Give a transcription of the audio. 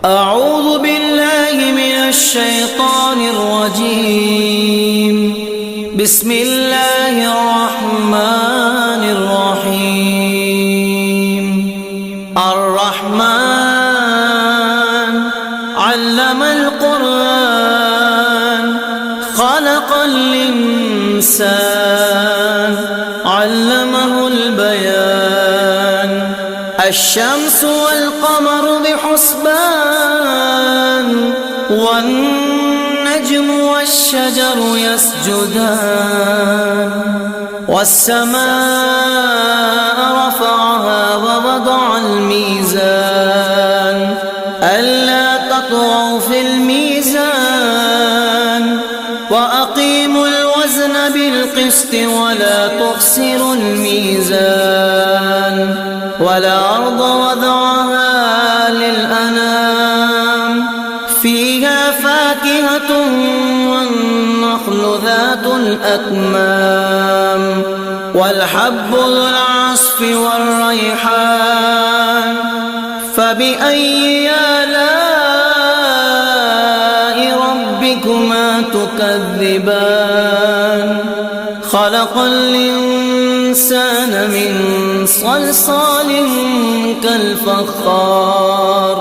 أعوذ بالله من الشيطان الرجيم. بسم الله الرحمن الرحيم. الرحمن علم القرآن خلق الإنسان علمه البيان. الشمس والقمر بحسبان والنجم والشجر يسجدان. والسماء رفعها ووضع الميزان ألا تطغوا في الميزان وأقيموا الوزن بالقسط ولا تخسروا الميزان. والأرض وضعها للأنام فيها فاكهة والنخل ذات الأكمام والحب ذو العصف والريحان. فبأي آلاء ربكما تكذبان. خلق الإنسان من صلصال كالفخار.